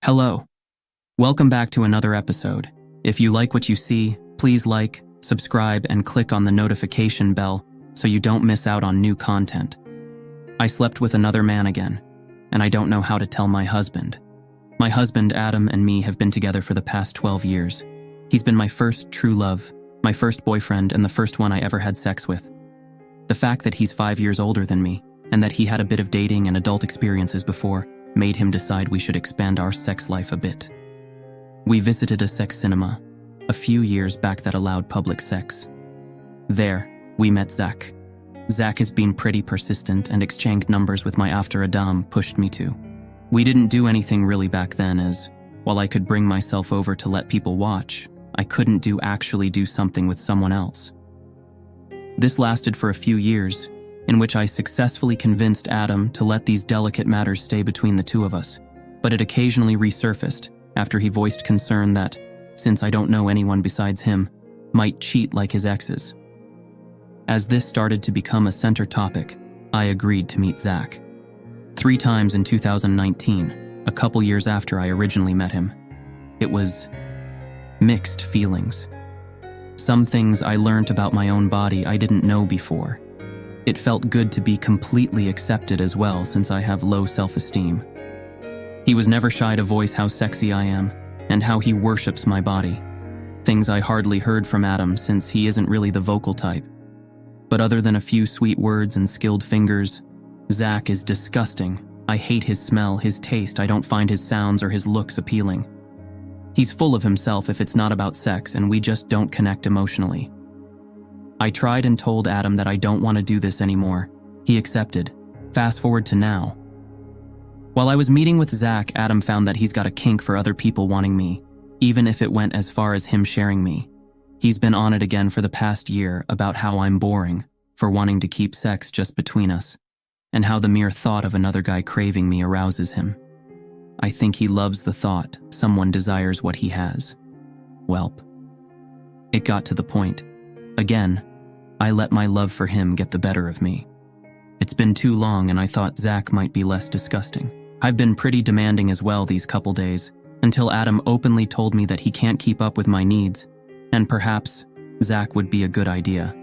Hello. Welcome back to another episode. If you like what you see, please like, subscribe, and click on the notification bell so you don't miss out on new content. I slept with another man again, and I don't know how to tell my husband. My husband, Adam, and me have been together for the past 12 years. He's been my first true love, my first boyfriend, and the first one I ever had sex with. The fact that he's 5 years older than me, and that he had a bit of dating and adult experiences before, made him decide we should expand our sex life a bit. We visited a sex cinema a few years back that allowed public sex. There, we met Zach. Zach has been pretty persistent and exchanged numbers with my after Adam pushed me to. We didn't do anything really back then, as while I could bring myself over to let people watch, I couldn't actually do something with someone else. This lasted for a few years, in which I successfully convinced Adam to let these delicate matters stay between the two of us, but it occasionally resurfaced after he voiced concern that, since I don't know anyone besides him, might cheat like his exes. As this started to become a center topic, I agreed to meet Zach. 3 times in 2019, a couple years after I originally met him. It was mixed feelings. Some things I learned about my own body I didn't know before. It felt good to be completely accepted as well, since I have low self-esteem. He was never shy to voice how sexy I am and how he worships my body. Things I hardly heard from Adam, since he isn't really the vocal type. But other than a few sweet words and skilled fingers, Zach is disgusting. I hate his smell, his taste. I don't find his sounds or his looks appealing. He's full of himself if it's not about sex, and we just don't connect emotionally. I tried and told Adam that I don't want to do this anymore. He accepted. Fast forward to now. While I was meeting with Zach, Adam found that he's got a kink for other people wanting me, even if it went as far as him sharing me. He's been on it again for the past year about how I'm boring for wanting to keep sex just between us, and how the mere thought of another guy craving me arouses him. I think he loves the thought someone desires what he has. Welp. It got to the point. Again, I let my love for him get the better of me. It's been too long, and I thought Zach might be less disgusting. I've been pretty demanding as well these couple days, until Adam openly told me that he can't keep up with my needs, and perhaps Zach would be a good idea.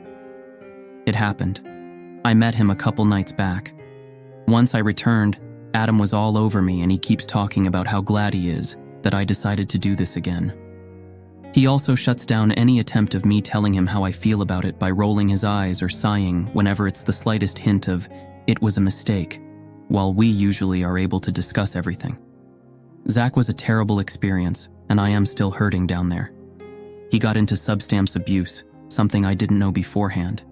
It happened. I met him a couple nights back. Once I returned, Adam was all over me, and he keeps talking about how glad he is that I decided to do this again. He also shuts down any attempt of me telling him how I feel about it by rolling his eyes or sighing whenever it's the slightest hint of, "It was a mistake," while we usually are able to discuss everything. Zach was a terrible experience, and I am still hurting down there. He got into substance abuse, something I didn't know beforehand.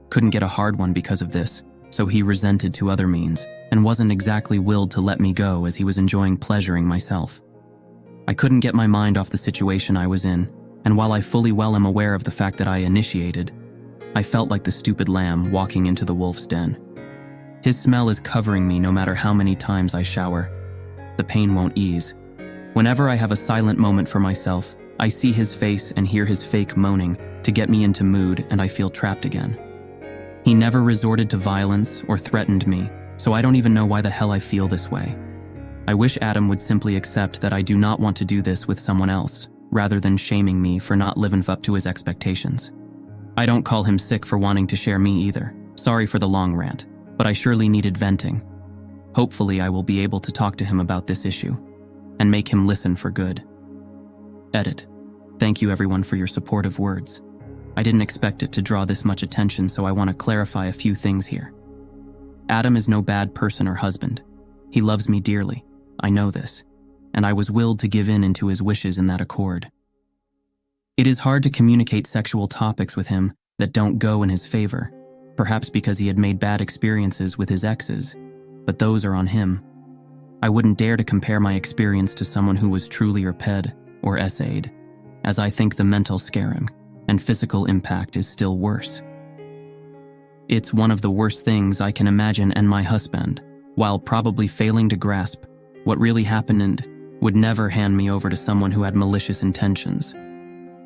Couldn't get a hard one because of this, so he resented to other means, and wasn't exactly willed to let me go as he was enjoying pleasuring myself. I couldn't get my mind off the situation I was in, and while I fully well am aware of the fact that I initiated, I felt like the stupid lamb walking into the wolf's den. His smell is covering me no matter how many times I shower. The pain won't ease. Whenever I have a silent moment for myself, I see his face and hear his fake moaning to get me into mood, and I feel trapped again. He never resorted to violence or threatened me, so I don't even know why the hell I feel this way. I wish Adam would simply accept that I do not want to do this with someone else, rather than shaming me for not living up to his expectations. I don't call him sick for wanting to share me either. Sorry for the long rant, but I surely needed venting. Hopefully I will be able to talk to him about this issue, and make him listen for good. Edit. Thank you everyone for your supportive words. I didn't expect it to draw this much attention, so I want to clarify a few things here. Adam is no bad person or husband. He loves me dearly. I know this, and I was willed to give in into his wishes in that accord. It is hard to communicate sexual topics with him that don't go in his favor, perhaps because he had made bad experiences with his exes, but those are on him. I wouldn't dare to compare my experience to someone who was truly RPED or SA'd, as I think the mental scaring and physical impact is still worse. It's one of the worst things I can imagine, and my husband, while probably failing to grasp what really happened, and would never hand me over to someone who had malicious intentions.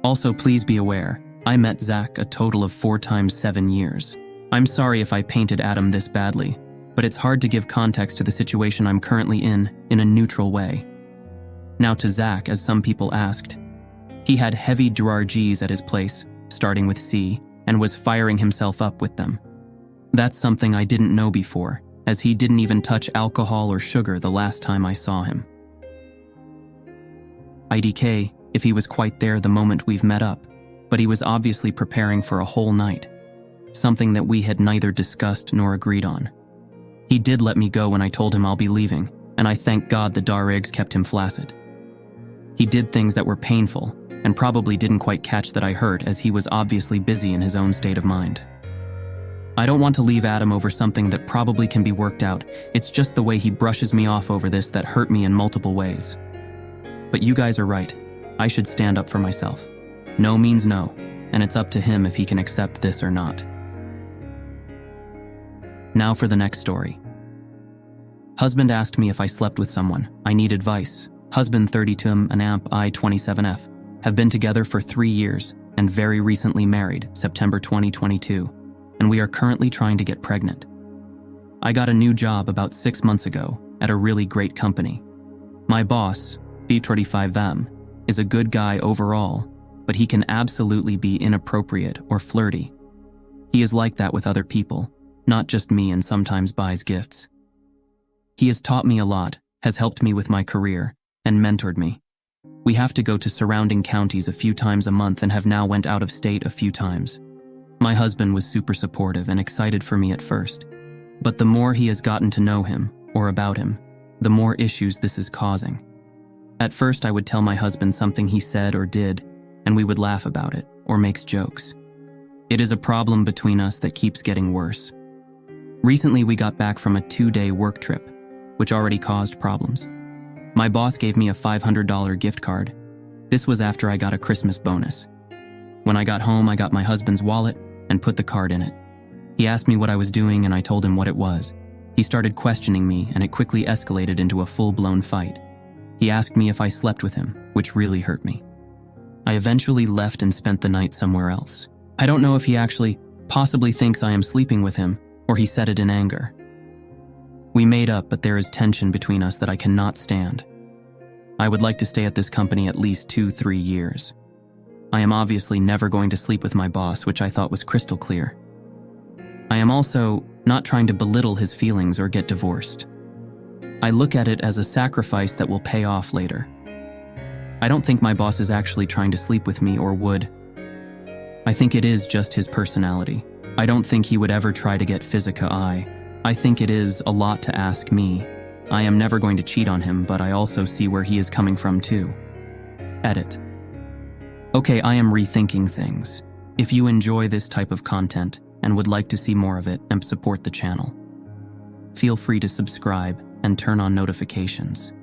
Also, please be aware, I met Zach a total of 4 times 7 years. I'm sorry if I painted Adam this badly, but it's hard to give context to the situation I'm currently in a neutral way. Now to Zach, as some people asked. He had heavy drgs at his place, starting with C, and was firing himself up with them. That's something I didn't know before, as he didn't even touch alcohol or sugar the last time I saw him. IDK, if he was quite there the moment we've met up, but he was obviously preparing for a whole night, something that we had neither discussed nor agreed on. He did let me go when I told him I'll be leaving, and I thank God the Darrigs kept him flaccid. He did things that were painful, and probably didn't quite catch that I hurt, as he was obviously busy in his own state of mind. I don't want to leave Adam over something that probably can be worked out. It's just the way he brushes me off over this that hurt me in multiple ways. But you guys are right. I should stand up for myself. No means no, and it's up to him if he can accept this or not. Now for the next story. Husband asked me if I slept with someone. I need advice. Husband 32, an amp I-27F. Have been together for 3 years and very recently married, September 2022, and we are currently trying to get pregnant. I got a new job about 6 months ago at a really great company. My boss, B35M, is a good guy overall, but he can absolutely be inappropriate or flirty. He is like that with other people, not just me, and sometimes buys gifts. He has taught me a lot, has helped me with my career, and mentored me. We have to go to surrounding counties a few times a month and have now went out of state a few times. My husband was super supportive and excited for me at first, but the more he has gotten to know him, or about him, the more issues this is causing. At first I would tell my husband something he said or did, and we would laugh about it, or makes jokes. It is a problem between us that keeps getting worse. Recently we got back from a 2-day work trip, which already caused problems. My boss gave me a $500 gift card. This was after I got a Christmas bonus. When I got home, I got my husband's wallet and put the card in it. He asked me what I was doing, and I told him what it was. He started questioning me, and it quickly escalated into a full-blown fight. He asked me if I slept with him, which really hurt me. I eventually left and spent the night somewhere else. I don't know if he actually possibly thinks I am sleeping with him, or he said it in anger. We made up, but there is tension between us that I cannot stand. I would like to stay at this company at least 2-3 years. I am obviously never going to sleep with my boss, which I thought was crystal clear. I am also not trying to belittle his feelings or get divorced. I look at it as a sacrifice that will pay off later. I don't think my boss is actually trying to sleep with me, or would. I think it is just his personality. I don't think he would ever try to get physical. I think it is a lot to ask me. I am never going to cheat on him, but I also see where he is coming from too. Edit. Okay, I am rethinking things. If you enjoy this type of content and would like to see more of it and support the channel, feel free to subscribe and turn on notifications.